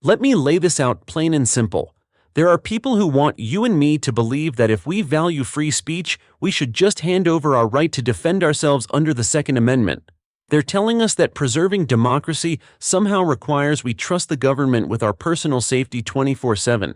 Let me lay this out plain and simple. There are people who want you and me to believe that if we value free speech, we should just hand over our right to defend ourselves under the Second Amendment. They're telling us that preserving democracy somehow requires we trust the government with our personal safety 24/7.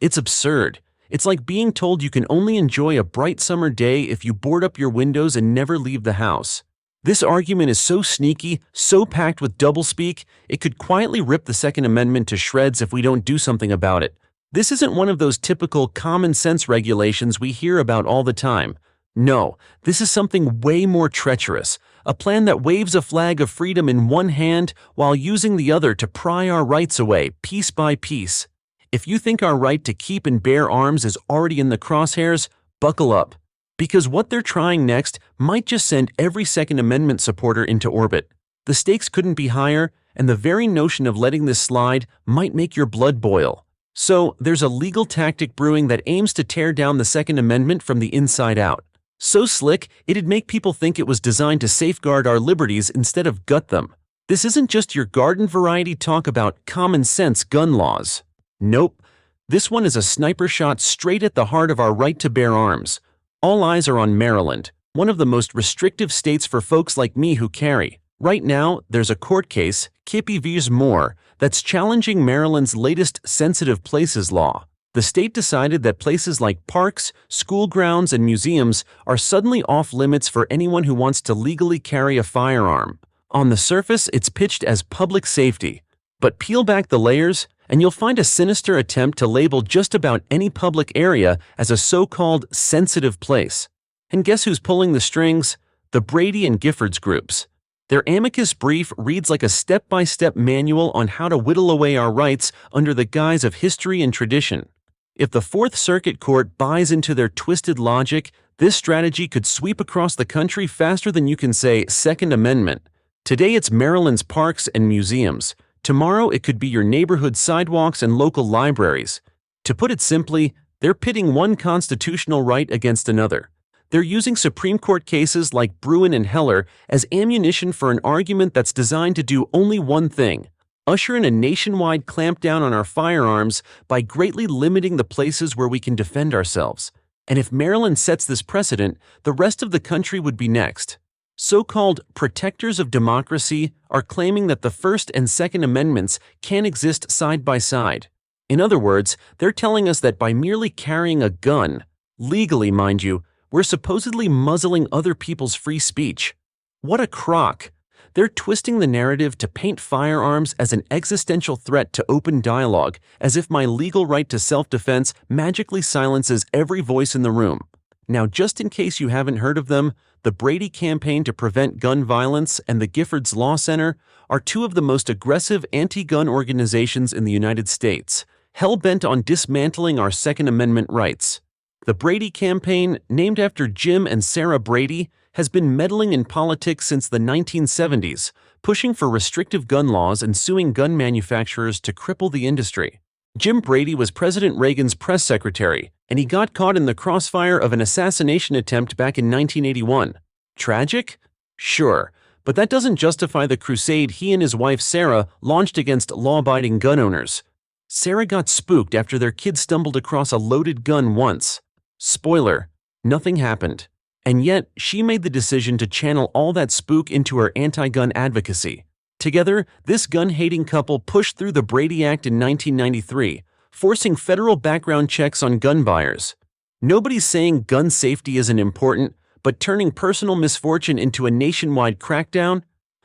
It's absurd. It's like being told you can only enjoy a bright summer day if you board up your windows and never leave the house. This argument is so sneaky, so packed with doublespeak, it could quietly rip the Second Amendment to shreds if we don't do something about it. This isn't one of those typical common sense regulations we hear about all the time. No, this is something way more treacherous, a plan that waves a flag of freedom in one hand while using the other to pry our rights away piece by piece. If you think our right to keep and bear arms is already in the crosshairs, buckle up. Because what they're trying next might just send every Second Amendment supporter into orbit. The stakes couldn't be higher, and the very notion of letting this slide might make your blood boil. So, there's a legal tactic brewing that aims to tear down the Second Amendment from the inside out. So slick, it'd make people think it was designed to safeguard our liberties instead of gut them. This isn't just your garden variety talk about common sense gun laws. Nope. This one is a sniper shot straight at the heart of our right to bear arms. All eyes are on Maryland, one of the most restrictive states for folks like me who carry. Right now, there's a court case, Kippy v. Moore, that's challenging Maryland's latest sensitive places law. The state decided that places like parks, school grounds, and museums are suddenly off limits for anyone who wants to legally carry a firearm. On the surface, it's pitched as public safety. But peel back the layers, and you'll find a sinister attempt to label just about any public area as a so-called sensitive place. And guess who's pulling the strings? The Brady and Giffords groups. Their amicus brief reads like a step-by-step manual on how to whittle away our rights under the guise of history and tradition. If the Fourth Circuit Court buys into their twisted logic, this strategy could sweep across the country faster than you can say Second Amendment. Today it's Maryland's parks and museums. Tomorrow it could be your neighborhood sidewalks and local libraries. To put it simply, they're pitting one constitutional right against another. They're using Supreme Court cases like Bruen and Heller as ammunition for an argument that's designed to do only one thing: usher in a nationwide clampdown on our firearms by greatly limiting the places where we can defend ourselves. And if Maryland sets this precedent, the rest of the country would be next. So-called protectors of democracy are claiming that the First and Second Amendments can't exist side by side. In other words, they're telling us that by merely carrying a gun, legally mind you, we're supposedly muzzling other people's free speech. What a crock! They're twisting the narrative to paint firearms as an existential threat to open dialogue, as if my legal right to self-defense magically silences every voice in the room. Now, just in case you haven't heard of them, the Brady Campaign to Prevent Gun Violence and the Giffords Law Center are two of the most aggressive anti-gun organizations in the United States, hell-bent on dismantling our Second Amendment rights. The Brady Campaign, named after Jim and Sarah Brady, has been meddling in politics since the 1970s, pushing for restrictive gun laws and suing gun manufacturers to cripple the industry. Jim Brady was President Reagan's press secretary, and he got caught in the crossfire of an assassination attempt back in 1981. Tragic? Sure, but that doesn't justify the crusade he and his wife Sarah launched against law-abiding gun owners. Sarah got spooked after their kid stumbled across a loaded gun once. Spoiler, nothing happened. And yet, she made the decision to channel all that spook into her anti-gun advocacy. Together, this gun-hating couple pushed through the Brady Act in 1993, forcing federal background checks on gun buyers. Nobody's saying gun safety isn't important, but turning personal misfortune into a nationwide crackdown?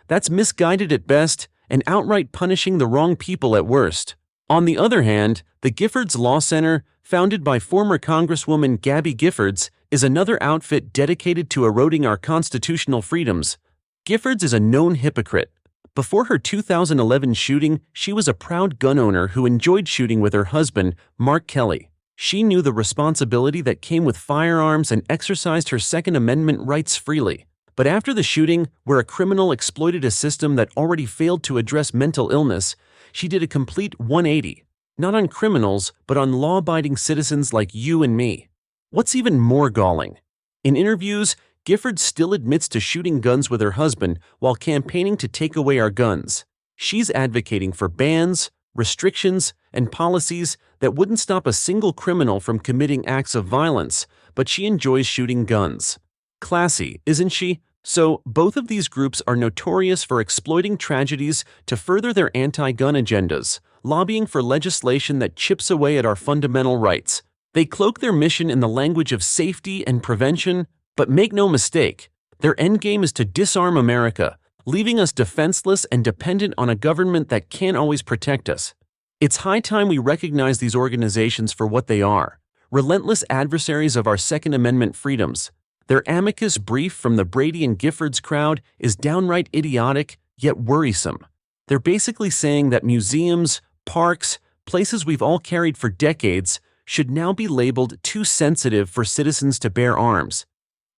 That's misguided at best and outright punishing the wrong people at worst. On the other hand, the Giffords Law Center, founded by former Congresswoman Gabby Giffords, is another outfit dedicated to eroding our constitutional freedoms. Giffords is a known hypocrite. Before her 2011 shooting, she was a proud gun owner who enjoyed shooting with her husband, Mark Kelly. She knew the responsibility that came with firearms and exercised her Second Amendment rights freely. But after the shooting, where a criminal exploited a system that already failed to address mental illness, she did a complete 180. Not on criminals, but on law-abiding citizens like you and me. What's even more galling? In interviews, Giffords still admits to shooting guns with her husband while campaigning to take away our guns. She's advocating for bans, restrictions, and policies that wouldn't stop a single criminal from committing acts of violence, but she enjoys shooting guns. Classy, isn't she? So, both of these groups are notorious for exploiting tragedies to further their anti-gun agendas, lobbying for legislation that chips away at our fundamental rights. They cloak their mission in the language of safety and prevention, but make no mistake, their endgame is to disarm America, leaving us defenseless and dependent on a government that can't always protect us. It's high time we recognize these organizations for what they are: relentless adversaries of our Second Amendment freedoms. Their amicus brief from the Brady and Giffords crowd is downright idiotic, yet worrisome. They're basically saying that museums, parks, places we've all carried for decades should now be labeled too sensitive for citizens to bear arms.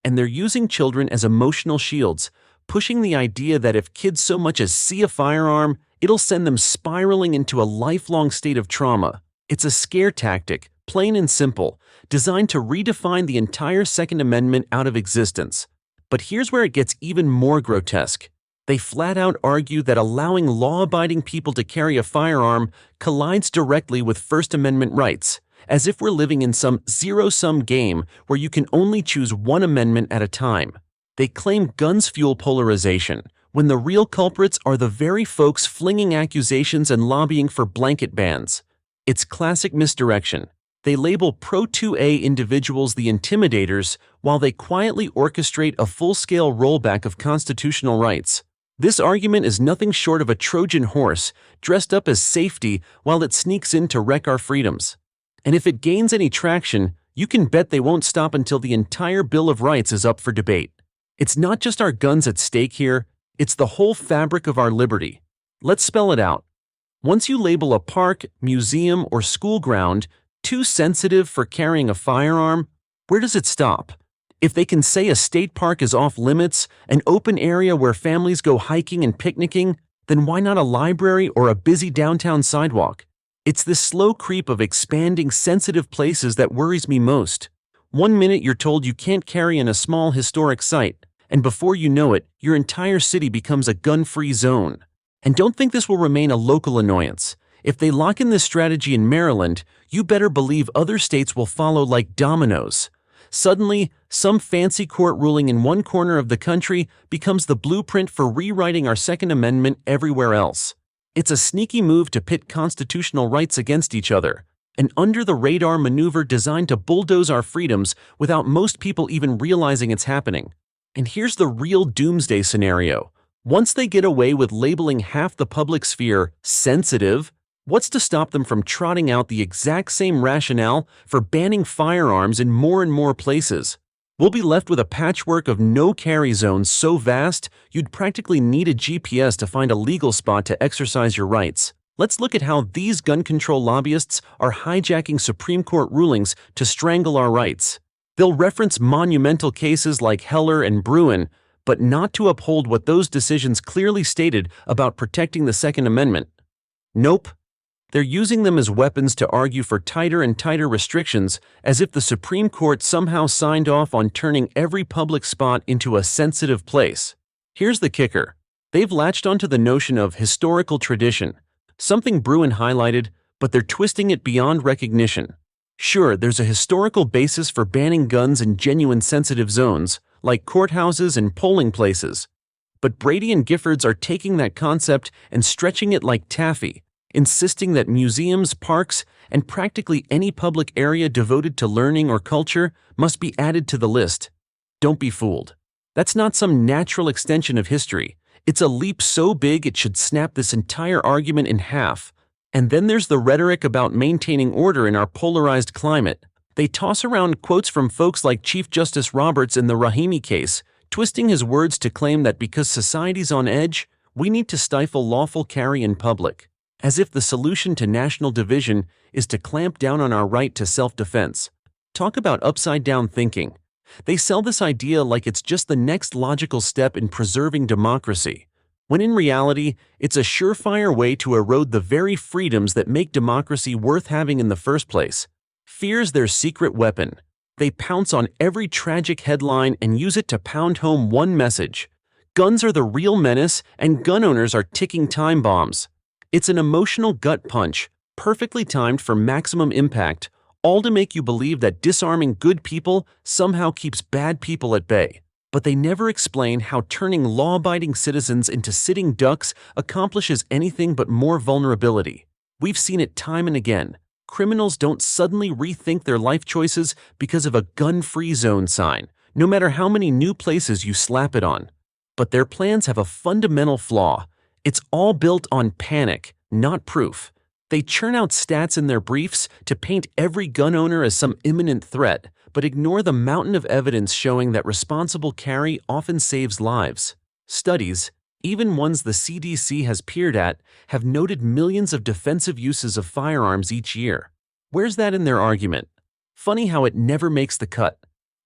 And they're using children as emotional shields, pushing the idea that if kids so much as see a firearm, it'll send them spiraling into a lifelong state of trauma. It's a scare tactic, plain and simple, designed to redefine the entire Second Amendment out of existence. But here's where it gets even more grotesque. They flat out argue that allowing law-abiding people to carry a firearm collides directly with First Amendment rights, as if we're living in some zero-sum game where you can only choose one amendment at a time. They claim guns fuel polarization, when the real culprits are the very folks flinging accusations and lobbying for blanket bans. It's classic misdirection. They label pro-2A individuals the intimidators while they quietly orchestrate a full-scale rollback of constitutional rights. This argument is nothing short of a Trojan horse dressed up as safety while it sneaks in to wreck our freedoms. And if it gains any traction, you can bet they won't stop until the entire Bill of Rights is up for debate. It's not just our guns at stake here, it's the whole fabric of our liberty. Let's spell it out. Once you label a park, museum, or school ground too sensitive for carrying a firearm, where does it stop? If they can say a state park is off limits, an open area where families go hiking and picnicking, then why not a library or a busy downtown sidewalk? It's this slow creep of expanding sensitive places that worries me most. One minute you're told you can't carry in a small historic site, and before you know it, your entire city becomes a gun-free zone. And don't think this will remain a local annoyance. If they lock in this strategy in Maryland, you better believe other states will follow like dominoes. Suddenly, some fancy court ruling in one corner of the country becomes the blueprint for rewriting our Second Amendment everywhere else. It's a sneaky move to pit constitutional rights against each other, an under-the-radar maneuver designed to bulldoze our freedoms without most people even realizing it's happening. And here's the real doomsday scenario. Once they get away with labeling half the public sphere sensitive, what's to stop them from trotting out the exact same rationale for banning firearms in more and more places? We'll be left with a patchwork of no-carry zones so vast, you'd practically need a GPS to find a legal spot to exercise your rights. Let's look at how these gun control lobbyists are hijacking Supreme Court rulings to strangle our rights. They'll reference monumental cases like Heller and Bruen, but not to uphold what those decisions clearly stated about protecting the Second Amendment. Nope. They're using them as weapons to argue for tighter and tighter restrictions, as if the Supreme Court somehow signed off on turning every public spot into a sensitive place. Here's the kicker. They've latched onto the notion of historical tradition, something Bruen highlighted, but they're twisting it beyond recognition. Sure, there's a historical basis for banning guns in genuine sensitive zones, like courthouses and polling places. But Brady and Giffords are taking that concept and stretching it like taffy, insisting that museums, parks, and practically any public area devoted to learning or culture must be added to the list. Don't be fooled. That's not some natural extension of history. It's a leap so big it should snap this entire argument in half. And then there's the rhetoric about maintaining order in our polarized climate. They toss around quotes from folks like Chief Justice Roberts in the Rahimi case, twisting his words to claim that because society's on edge, we need to stifle lawful carry in public, as if the solution to national division is to clamp down on our right to self-defense. Talk about upside-down thinking. They sell this idea like it's just the next logical step in preserving democracy, when in reality, it's a surefire way to erode the very freedoms that make democracy worth having in the first place. Fear's their secret weapon. They pounce on every tragic headline and use it to pound home one message: guns are the real menace and gun owners are ticking time bombs. It's an emotional gut punch, perfectly timed for maximum impact, all to make you believe that disarming good people somehow keeps bad people at bay. But they never explain how turning law-abiding citizens into sitting ducks accomplishes anything but more vulnerability. We've seen it time and again. Criminals don't suddenly rethink their life choices because of a gun-free zone sign, no matter how many new places you slap it on. But their plans have a fundamental flaw. It's all built on panic, not proof. They churn out stats in their briefs to paint every gun owner as some imminent threat, but ignore the mountain of evidence showing that responsible carry often saves lives. Studies, even ones the CDC has peered at, have noted millions of defensive uses of firearms each year. Where's that in their argument? Funny how it never makes the cut.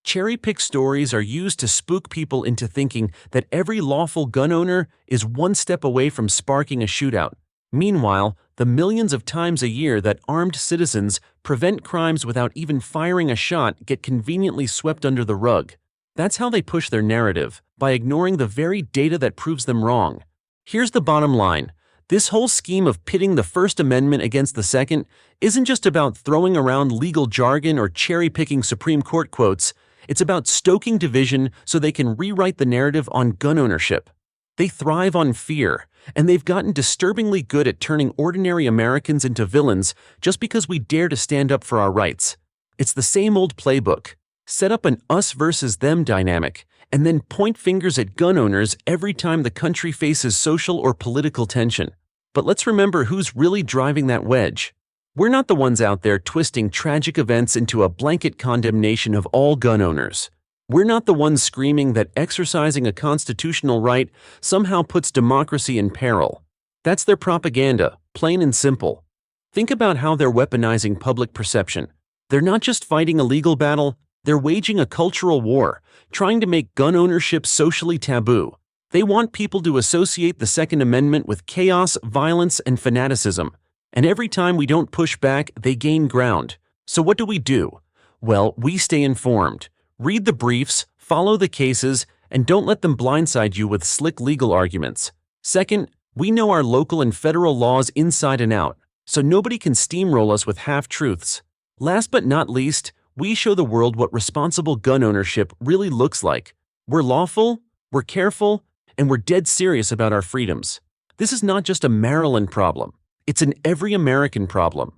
Cherry-picked stories are used to spook people into thinking that every lawful gun owner is one step away from sparking a shootout. Meanwhile, the millions of times a year that armed citizens prevent crimes without even firing a shot get conveniently swept under the rug. That's how they push their narrative, by ignoring the very data that proves them wrong. Here's the bottom line. This whole scheme of pitting the First Amendment against the Second isn't just about throwing around legal jargon or cherry-picking Supreme Court quotes. It's about stoking division so they can rewrite the narrative on gun ownership. They thrive on fear, and they've gotten disturbingly good at turning ordinary Americans into villains just because we dare to stand up for our rights. It's the same old playbook. Set up an us versus them dynamic, and then point fingers at gun owners every time the country faces social or political tension. But let's remember who's really driving that wedge. We're not the ones out there twisting tragic events into a blanket condemnation of all gun owners. We're not the ones screaming that exercising a constitutional right somehow puts democracy in peril. That's their propaganda, plain and simple. Think about how they're weaponizing public perception. They're not just fighting a legal battle, they're waging a cultural war, trying to make gun ownership socially taboo. They want people to associate the Second Amendment with chaos, violence, and fanaticism. And every time we don't push back, they gain ground. So what do? Well, we stay informed. Read the briefs, follow the cases, and don't let them blindside you with slick legal arguments. Second, we know our local and federal laws inside and out, so nobody can steamroll us with half-truths. Last but not least, we show the world what responsible gun ownership really looks like. We're lawful, we're careful, and we're dead serious about our freedoms. This is not just a Maryland problem. It's an every American problem.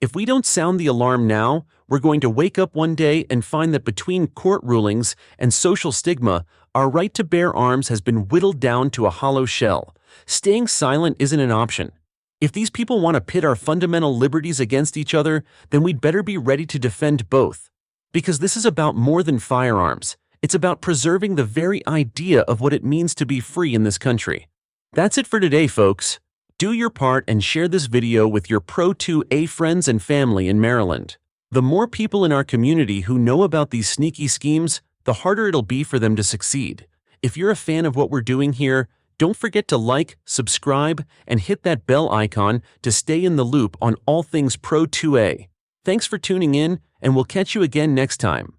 If we don't sound the alarm now, we're going to wake up one day and find that between court rulings and social stigma, our right to bear arms has been whittled down to a hollow shell. Staying silent isn't an option. If these people want to pit our fundamental liberties against each other, then we'd better be ready to defend both. Because this is about more than firearms. It's about preserving the very idea of what it means to be free in this country. That's it for today, folks. Do your part and share this video with your Pro-2A friends and family in Maryland. The more people in our community who know about these sneaky schemes, the harder it'll be for them to succeed. If you're a fan of what we're doing here, don't forget to like, subscribe, and hit that bell icon to stay in the loop on all things Pro-2A. Thanks for tuning in, and we'll catch you again next time.